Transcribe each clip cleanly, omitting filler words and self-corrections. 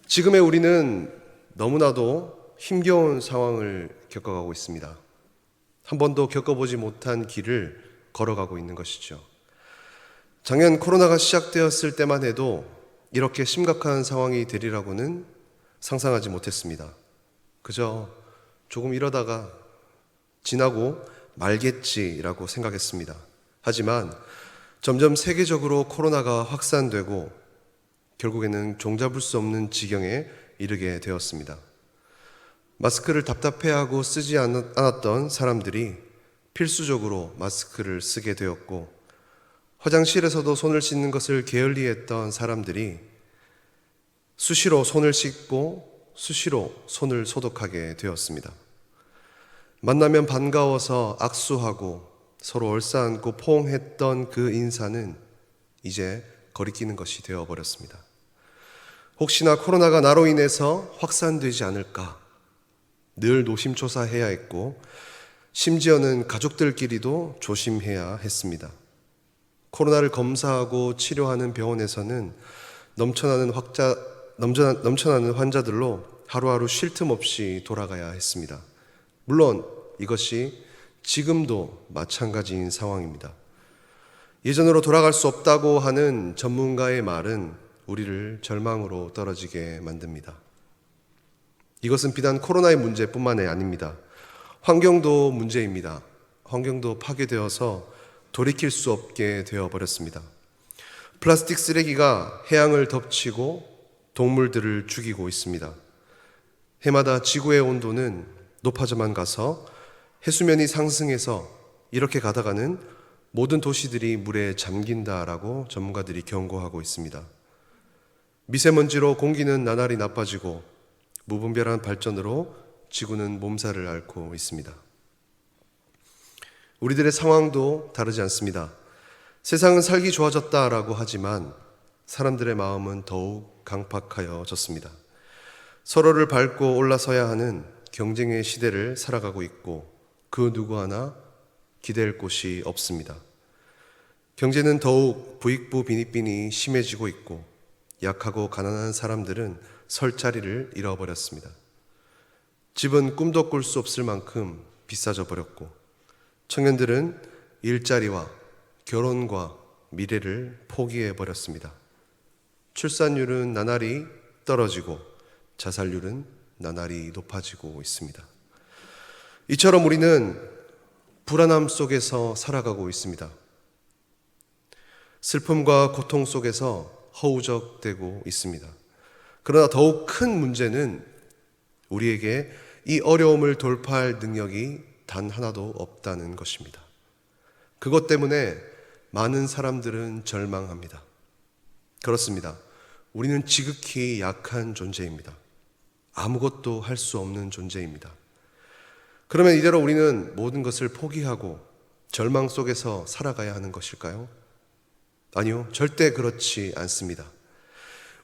지금의 우리는 너무나도 힘겨운 상황을 겪어가고 있습니다. 한 번도 겪어보지 못한 길을 걸어가고 있는 것이죠. 작년 코로나가 시작되었을 때만 해도 이렇게 심각한 상황이 되리라고는 상상하지 못했습니다. 그저 조금 이러다가 지나고 말겠지라고 생각했습니다. 하지만 점점 세계적으로 코로나가 확산되고 결국에는 종잡을 수 없는 지경에 이르게 되었습니다. 마스크를 답답해하고 쓰지 않았던 사람들이 필수적으로 마스크를 쓰게 되었고, 화장실에서도 손을 씻는 것을 게을리했던 사람들이 수시로 손을 씻고 수시로 손을 소독하게 되었습니다. 만나면 반가워서 악수하고 서로 얼싸안고 포옹했던 그 인사는 이제 거리끼는 것이 되어버렸습니다. 혹시나 코로나가 나로 인해서 확산되지 않을까 늘 노심초사해야 했고, 심지어는 가족들끼리도 조심해야 했습니다. 코로나를 검사하고 치료하는 병원에서는 넘쳐나는 환자들로 하루하루 쉴 틈 없이 돌아가야 했습니다. 물론 이것이 지금도 마찬가지인 상황입니다. 예전으로 돌아갈 수 없다고 하는 전문가의 말은 우리를 절망으로 떨어지게 만듭니다. 이것은 비단 코로나의 문제뿐만이 아닙니다. 환경도 문제입니다. 환경도 파괴되어서 돌이킬 수 없게 되어버렸습니다. 플라스틱 쓰레기가 해양을 덮치고 동물들을 죽이고 있습니다. 해마다 지구의 온도는 높아져만 가서 해수면이 상승해서 이렇게 가다가는 모든 도시들이 물에 잠긴다라고 전문가들이 경고하고 있습니다. 미세먼지로 공기는 나날이 나빠지고 무분별한 발전으로 지구는 몸살을 앓고 있습니다. 우리들의 상황도 다르지 않습니다. 세상은 살기 좋아졌다라고 하지만 사람들의 마음은 더욱 강팍하여졌습니다. 서로를 밟고 올라서야 하는 경쟁의 시대를 살아가고 있고 그 누구 하나 기댈 곳이 없습니다. 경제는 더욱 부익부 빈익빈이 심해지고 있고 약하고 가난한 사람들은 설 자리를 잃어버렸습니다. 집은 꿈도 꿀 수 없을 만큼 비싸져 버렸고, 청년들은 일자리와 결혼과 미래를 포기해 버렸습니다. 출산율은 나날이 떨어지고 자살률은 나날이 높아지고 있습니다. 이처럼 우리는 불안함 속에서 살아가고 있습니다. 슬픔과 고통 속에서 허우적대고 있습니다. 그러나 더욱 큰 문제는 우리에게 이 어려움을 돌파할 능력이 단 하나도 없다는 것입니다. 그것 때문에 많은 사람들은 절망합니다. 그렇습니다. 우리는 지극히 약한 존재입니다. 아무것도 할 수 없는 존재입니다. 그러면 이대로 우리는 모든 것을 포기하고 절망 속에서 살아가야 하는 것일까요? 아니요, 절대 그렇지 않습니다.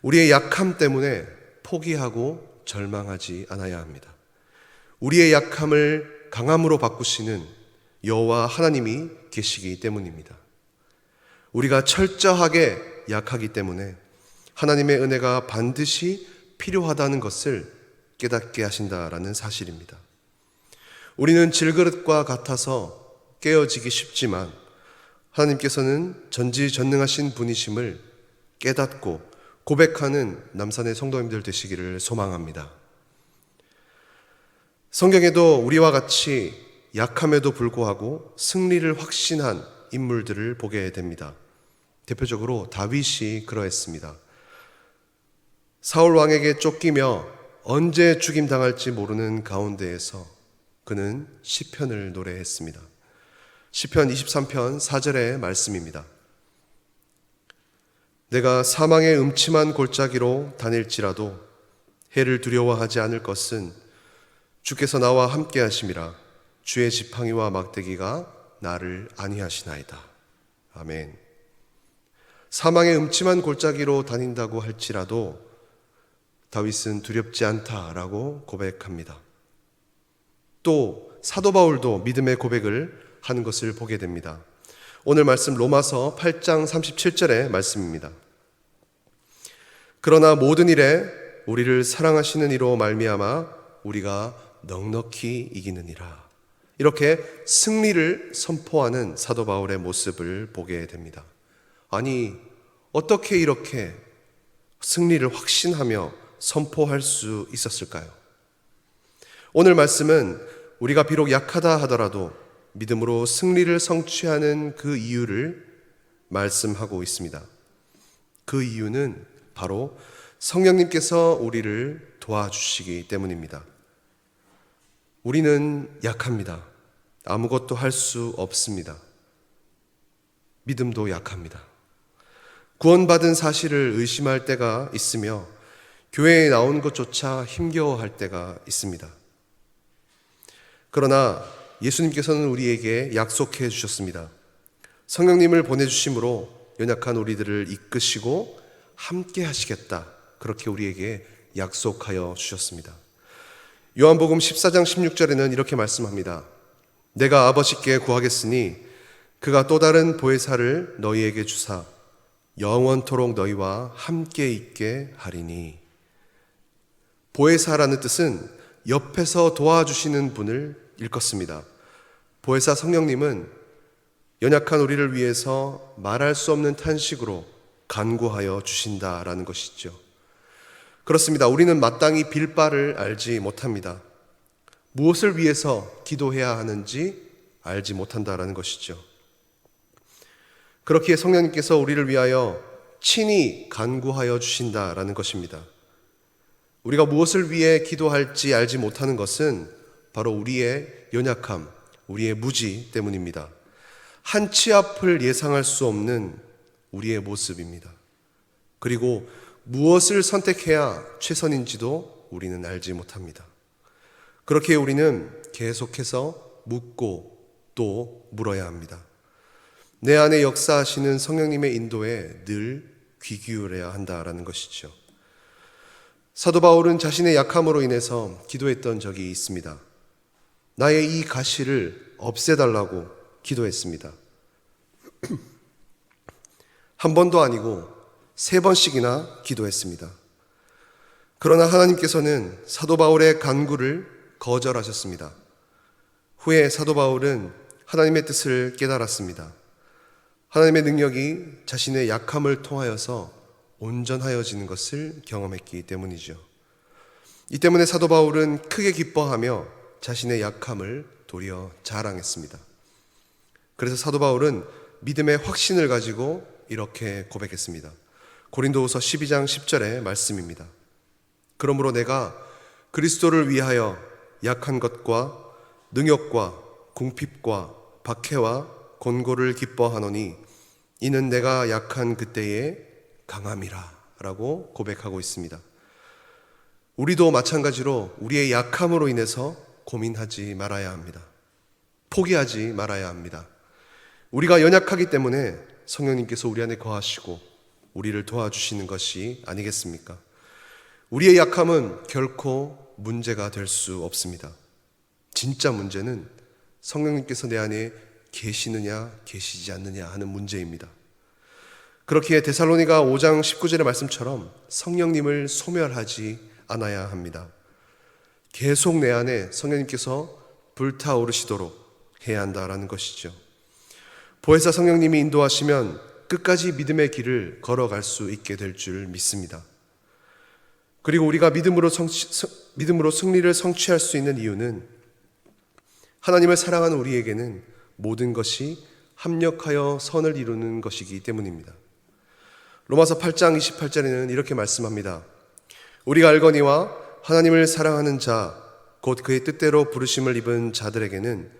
우리의 약함 때문에 포기하고 절망하지 않아야 합니다. 우리의 약함을 강함으로 바꾸시는 여호와 하나님이 계시기 때문입니다. 우리가 철저하게 약하기 때문에 하나님의 은혜가 반드시 필요하다는 것을 깨닫게 하신다라는 사실입니다. 우리는 질그릇과 같아서 깨어지기 쉽지만 하나님께서는 전지전능하신 분이심을 깨닫고 고백하는 남산의 성도님들 되시기를 소망합니다. 성경에도 우리와 같이 약함에도 불구하고 승리를 확신한 인물들을 보게 됩니다. 대표적으로 다윗이 그러했습니다. 사울 왕에게 쫓기며 언제 죽임당할지 모르는 가운데에서 그는 시편을 노래했습니다. 시편 23편 4절의 말씀입니다. 내가 사망의 음침한 골짜기로 다닐지라도 해를 두려워하지 않을 것은 주께서 나와 함께 하심이라. 주의 지팡이와 막대기가 나를 안위하시나이다. 아멘. 사망의 음침한 골짜기로 다닌다고 할지라도 다윗은 두렵지 않다라고 고백합니다. 또 사도 바울도 믿음의 고백을 하는 것을 보게 됩니다. 오늘 말씀 로마서 8장 37절의 말씀입니다. 그러나 모든 일에 우리를 사랑하시는 이로 말미암아 우리가 넉넉히 이기느니라. 이렇게 승리를 선포하는 사도 바울의 모습을 보게 됩니다. 아니, 어떻게 이렇게 승리를 확신하며 선포할 수 있었을까요? 오늘 말씀은 우리가 비록 약하다 하더라도 믿음으로 승리를 성취하는 그 이유를 말씀하고 있습니다. 그 이유는 바로 성령님께서 우리를 도와주시기 때문입니다. 우리는 약합니다. 아무것도 할 수 없습니다. 믿음도 약합니다. 구원받은 사실을 의심할 때가 있으며 교회에 나온 것조차 힘겨워할 때가 있습니다. 그러나 예수님께서는 우리에게 약속해 주셨습니다. 성령님을 보내주심으로 연약한 우리들을 이끄시고 함께 하시겠다. 그렇게 우리에게 약속하여 주셨습니다. 요한복음 14장 16절에는 이렇게 말씀합니다. 내가 아버지께 구하겠으니 그가 또 다른 보혜사를 너희에게 주사 영원토록 너희와 함께 있게 하리니. 보혜사라는 뜻은 옆에서 도와주시는 분을 일컫습니다. 보혜사 성령님은 연약한 우리를 위해서 말할 수 없는 탄식으로 간구하여 주신다라는 것이죠. 그렇습니다. 우리는 마땅히 빌 바를 알지 못합니다. 무엇을 위해서 기도해야 하는지 알지 못한다라는 것이죠. 그렇기에 성령님께서 우리를 위하여 친히 간구하여 주신다라는 것입니다. 우리가 무엇을 위해 기도할지 알지 못하는 것은 바로 우리의 연약함, 우리의 무지 때문입니다. 한 치 앞을 예상할 수 없는 우리의 모습입니다. 그리고 무엇을 선택해야 최선인지도 우리는 알지 못합니다. 그렇게 우리는 계속해서 묻고 또 물어야 합니다. 내 안에 역사하시는 성령님의 인도에 늘 귀 기울여야 한다라는 것이죠. 사도 바울은 자신의 약함으로 인해서 기도했던 적이 있습니다. 나의 이 가시를 없애달라고 기도했습니다. 한 번도 아니고 3번씩이나 기도했습니다. 그러나 하나님께서는 사도 바울의 간구를 거절하셨습니다. 후에 사도 바울은 하나님의 뜻을 깨달았습니다. 하나님의 능력이 자신의 약함을 통하여서 온전하여지는 것을 경험했기 때문이죠. 이 때문에 사도 바울은 크게 기뻐하며 자신의 약함을 도리어 자랑했습니다. 그래서 사도 바울은 믿음의 확신을 가지고 이렇게 고백했습니다. 고린도후서 12장 10절의 말씀입니다. 그러므로 내가 그리스도를 위하여 약한 것과 능욕과 궁핍과 박해와 곤고를 기뻐하노니 이는 내가 약한 그때에 강함이라 라고 고백하고 있습니다. 우리도 마찬가지로 우리의 약함으로 인해서 고민하지 말아야 합니다. 포기하지 말아야 합니다. 우리가 연약하기 때문에 성령님께서 우리 안에 거하시고 우리를 도와주시는 것이 아니겠습니까? 우리의 약함은 결코 문제가 될 수 없습니다. 진짜 문제는 성령님께서 내 안에 계시느냐 계시지 않느냐 하는 문제입니다. 그렇기에 데살로니가 5장 19절의 말씀처럼 성령님을 소멸하지 않아야 합니다. 계속 내 안에 성령님께서 불타오르시도록 해야 한다라는 것이죠. 보혜사 성령님이 인도하시면 끝까지 믿음의 길을 걸어갈 수 있게 될 줄 믿습니다. 그리고 우리가 믿음으로 승리를 성취할 수 있는 이유는 하나님을 사랑하는 우리에게는 모든 것이 합력하여 선을 이루는 것이기 때문입니다. 로마서 8장 28절에는 이렇게 말씀합니다. 우리가 알거니와 하나님을 사랑하는 자, 곧 그의 뜻대로 부르심을 입은 자들에게는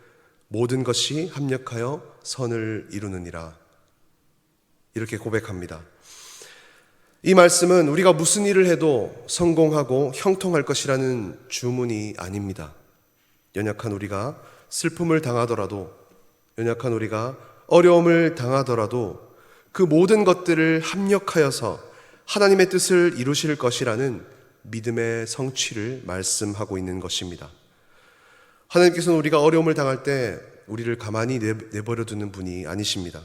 모든 것이 합력하여 선을 이루느니라. 이렇게 고백합니다. 이 말씀은 우리가 무슨 일을 해도 성공하고 형통할 것이라는 주문이 아닙니다. 연약한 우리가 슬픔을 당하더라도, 연약한 우리가 어려움을 당하더라도 그 모든 것들을 합력하여서 하나님의 뜻을 이루실 것이라는 믿음의 성취를 말씀하고 있는 것입니다. 하나님께서는 우리가 어려움을 당할 때 우리를 가만히 내버려 두는 분이 아니십니다.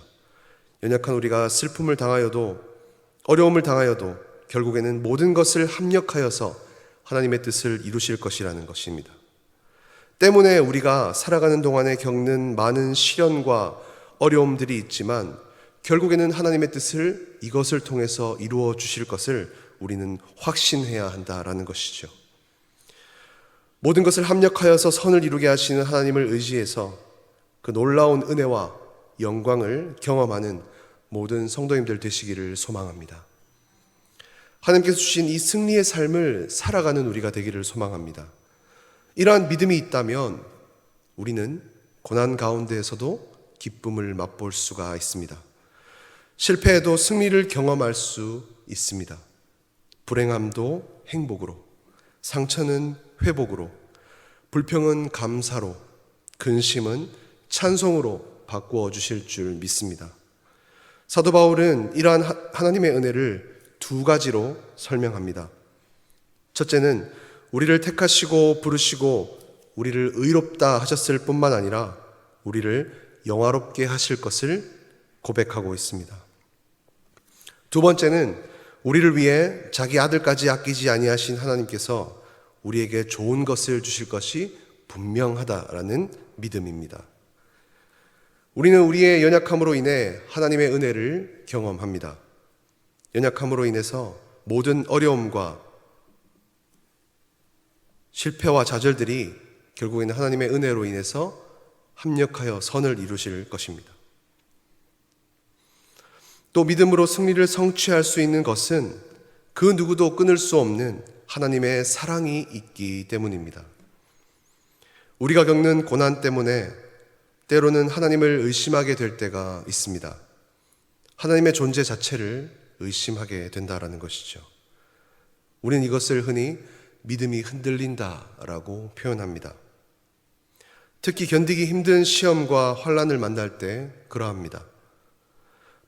연약한 우리가 슬픔을 당하여도, 어려움을 당하여도 결국에는 모든 것을 합력하여서 하나님의 뜻을 이루실 것이라는 것입니다. 때문에 우리가 살아가는 동안에 겪는 많은 시련과 어려움들이 있지만 결국에는 하나님의 뜻을 이것을 통해서 이루어 주실 것을 우리는 확신해야 한다라는 것이죠. 모든 것을 합력하여서 선을 이루게 하시는 하나님을 의지해서 그 놀라운 은혜와 영광을 경험하는 모든 성도님들 되시기를 소망합니다. 하나님께서 주신 이 승리의 삶을 살아가는 우리가 되기를 소망합니다. 이러한 믿음이 있다면 우리는 고난 가운데에서도 기쁨을 맛볼 수가 있습니다. 실패에도 승리를 경험할 수 있습니다. 불행함도 행복으로, 상처는 회복으로, 불평은 감사로, 근심은 찬송으로 바꾸어 주실 줄 믿습니다. 사도 바울은 이러한 하나님의 은혜를 두 가지로 설명합니다. 첫째는 우리를 택하시고 부르시고 우리를 의롭다 하셨을 뿐만 아니라 우리를 영화롭게 하실 것을 고백하고 있습니다. 두 번째는 우리를 위해 자기 아들까지 아끼지 아니하신 하나님께서 우리에게 좋은 것을 주실 것이 분명하다라는 믿음입니다. 우리는 우리의 연약함으로 인해 하나님의 은혜를 경험합니다. 연약함으로 인해서 모든 어려움과 실패와 좌절들이 결국에는 하나님의 은혜로 인해서 합력하여 선을 이루실 것입니다. 또 믿음으로 승리를 성취할 수 있는 것은 그 누구도 끊을 수 없는 하나님의 사랑이 있기 때문입니다. 우리가 겪는 고난 때문에 때로는 하나님을 의심하게 될 때가 있습니다. 하나님의 존재 자체를 의심하게 된다라는 것이죠. 우리는 이것을 흔히 믿음이 흔들린다라고 표현합니다. 특히 견디기 힘든 시험과 환난을 만날 때 그러합니다.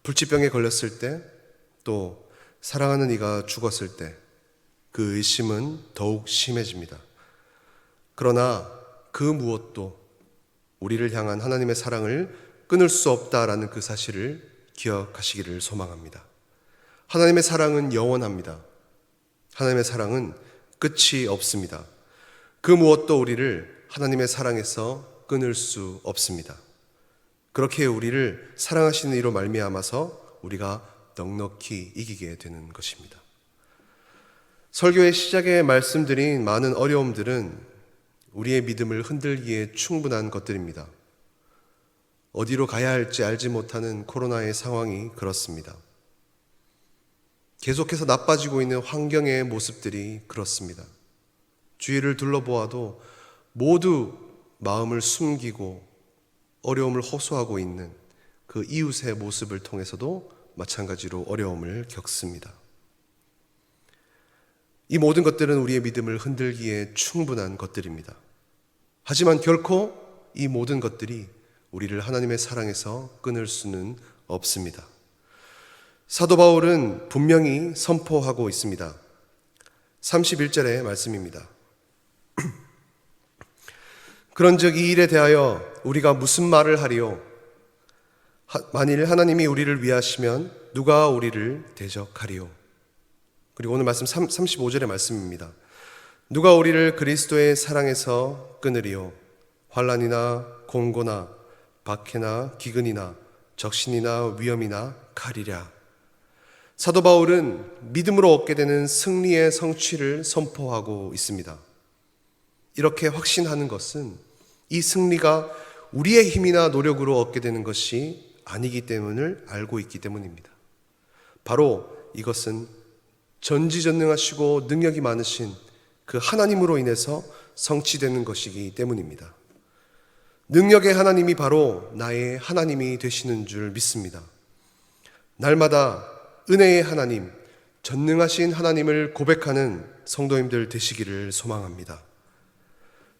불치병에 걸렸을 때, 또 사랑하는 이가 죽었을 때 그 의심은 더욱 심해집니다. 그러나 그 무엇도 우리를 향한 하나님의 사랑을 끊을 수 없다라는 그 사실을 기억하시기를 소망합니다. 하나님의 사랑은 영원합니다. 하나님의 사랑은 끝이 없습니다. 그 무엇도 우리를 하나님의 사랑에서 끊을 수 없습니다. 그렇게 우리를 사랑하시는 이로 말미암아서 우리가 넉넉히 이기게 되는 것입니다. 설교의 시작에 말씀드린 많은 어려움들은 우리의 믿음을 흔들기에 충분한 것들입니다. 어디로 가야 할지 알지 못하는 코로나의 상황이 그렇습니다. 계속해서 나빠지고 있는 환경의 모습들이 그렇습니다. 주위를 둘러보아도 모두 마음을 숨기고 어려움을 호소하고 있는 그 이웃의 모습을 통해서도 마찬가지로 어려움을 겪습니다. 이 모든 것들은 우리의 믿음을 흔들기에 충분한 것들입니다. 하지만 결코 이 모든 것들이 우리를 하나님의 사랑에서 끊을 수는 없습니다. 사도 바울은 분명히 선포하고 있습니다. 31절의 말씀입니다. 그런즉 이 일에 대하여 우리가 무슨 말을 하리요? 만일 하나님이 우리를 위하시면 누가 우리를 대적하리요? 그리고 오늘 말씀 35절의 말씀입니다. 누가 우리를 그리스도의 사랑에서 끊으리요? 환난이나 공고나 박해나 기근이나 적신이나 위험이나 칼이랴. 사도 바울은 믿음으로 얻게 되는 승리의 성취를 선포하고 있습니다. 이렇게 확신하는 것은 이 승리가 우리의 힘이나 노력으로 얻게 되는 것이 아니기 때문을 알고 있기 때문입니다. 바로 이것은 전지전능하시고 능력이 많으신 그 하나님으로 인해서 성취되는 것이기 때문입니다. 능력의 하나님이 바로 나의 하나님이 되시는 줄 믿습니다. 날마다 은혜의 하나님, 전능하신 하나님을 고백하는 성도님들 되시기를 소망합니다.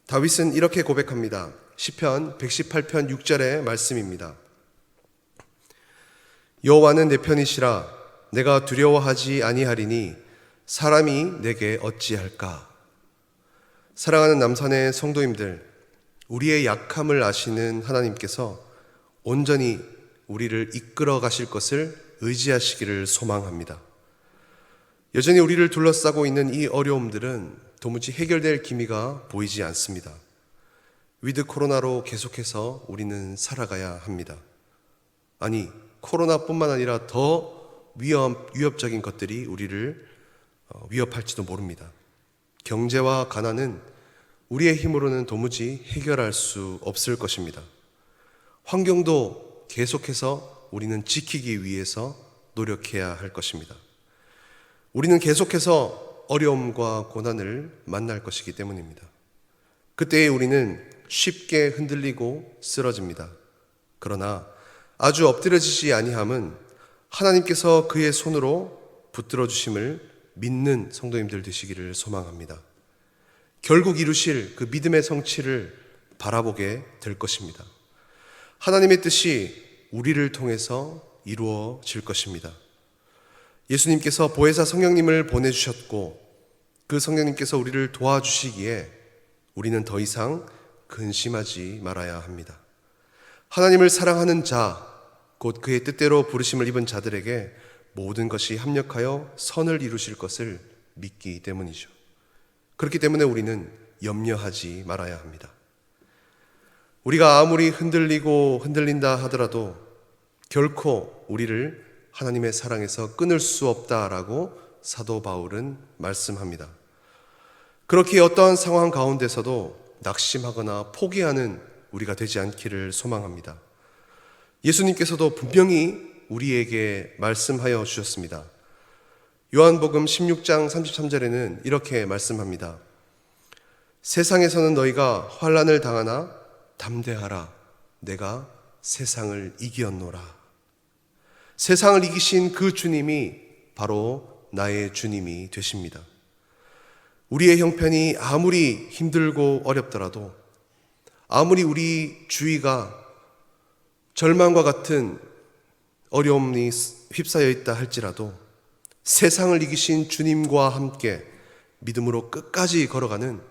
다윗은 이렇게 고백합니다. 시편 118편 6절의 말씀입니다. 여호와는 내 편이시라 내가 두려워하지 아니하리니 사람이 내게 어찌할까. 사랑하는 남산의 성도님들, 우리의 약함을 아시는 하나님께서 온전히 우리를 이끌어 가실 것을 의지하시기를 소망합니다. 여전히 우리를 둘러싸고 있는 이 어려움들은 도무지 해결될 기미가 보이지 않습니다. 위드 코로나로 계속해서 우리는 살아가야 합니다. 아니, 코로나뿐만 아니라 더 위협적인 것들이 우리를 위협할지도 모릅니다. 경제와 가난은 우리의 힘으로는 도무지 해결할 수 없을 것입니다. 환경도 계속해서 우리는 지키기 위해서 노력해야 할 것입니다. 우리는 계속해서 어려움과 고난을 만날 것이기 때문입니다. 그때에 우리는 쉽게 흔들리고 쓰러집니다. 그러나 아주 엎드려지지 아니함은 하나님께서 그의 손으로 붙들어 주심을 믿는 성도님들 되시기를 소망합니다. 결국 이루실 그 믿음의 성취를 바라보게 될 것입니다. 하나님의 뜻이 우리를 통해서 이루어질 것입니다. 예수님께서 보혜사 성령님을 보내주셨고 그 성령님께서 우리를 도와주시기에 우리는 더 이상 근심하지 말아야 합니다. 하나님을 사랑하는 자, 곧 그의 뜻대로 부르심을 입은 자들에게 모든 것이 합력하여 선을 이루실 것을 믿기 때문이죠. 그렇기 때문에 우리는 염려하지 말아야 합니다. 우리가 아무리 흔들린다 하더라도 결코 우리를 하나님의 사랑에서 끊을 수 없다라고 사도 바울은 말씀합니다. 그렇게 어떠한 상황 가운데서도 낙심하거나 포기하는 우리가 되지 않기를 소망합니다. 예수님께서도 분명히 우리에게 말씀하여 주셨습니다. 요한복음 16장 33절에는 이렇게 말씀합니다. 세상에서는 너희가 환난을 당하나 담대하라. 내가 세상을 이기었노라. 세상을 이기신 그 주님이 바로 나의 주님이 되십니다. 우리의 형편이 아무리 힘들고 어렵더라도, 아무리 우리 주위가 절망과 같은 어려움이 휩싸여 있다 할지라도 세상을 이기신 주님과 함께 믿음으로 끝까지 걸어가는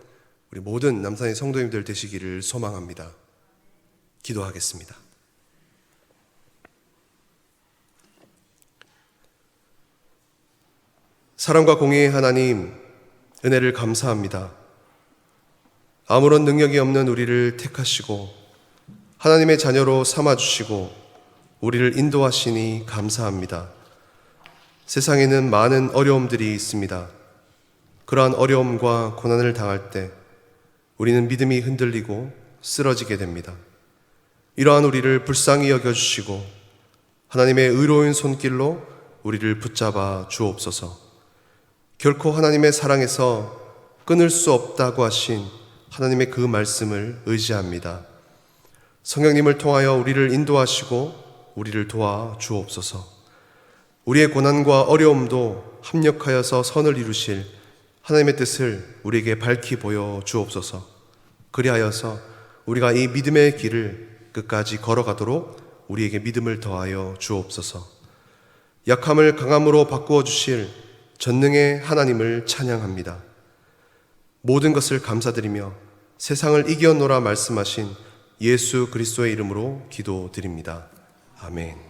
우리 모든 남산의 성도님들 되시기를 소망합니다. 기도하겠습니다. 사랑과 공의의 하나님, 은혜를 감사합니다. 아무런 능력이 없는 우리를 택하시고 하나님의 자녀로 삼아주시고 우리를 인도하시니 감사합니다. 세상에는 많은 어려움들이 있습니다. 그러한 어려움과 고난을 당할 때 우리는 믿음이 흔들리고 쓰러지게 됩니다. 이러한 우리를 불쌍히 여겨주시고 하나님의 의로운 손길로 우리를 붙잡아 주옵소서. 결코 하나님의 사랑에서 끊을 수 없다고 하신 하나님의 그 말씀을 의지합니다. 성령님을 통하여 우리를 인도하시고 우리를 도와 주옵소서. 우리의 고난과 어려움도 합력하여서 선을 이루실 하나님의 뜻을 우리에게 밝히 보여 주옵소서. 그리하여서 우리가 이 믿음의 길을 끝까지 걸어가도록 우리에게 믿음을 더하여 주옵소서. 약함을 강함으로 바꾸어 주실 전능의 하나님을 찬양합니다. 모든 것을 감사드리며 세상을 이겨노라 말씀하신 예수 그리스도의 이름으로 기도드립니다. 아멘.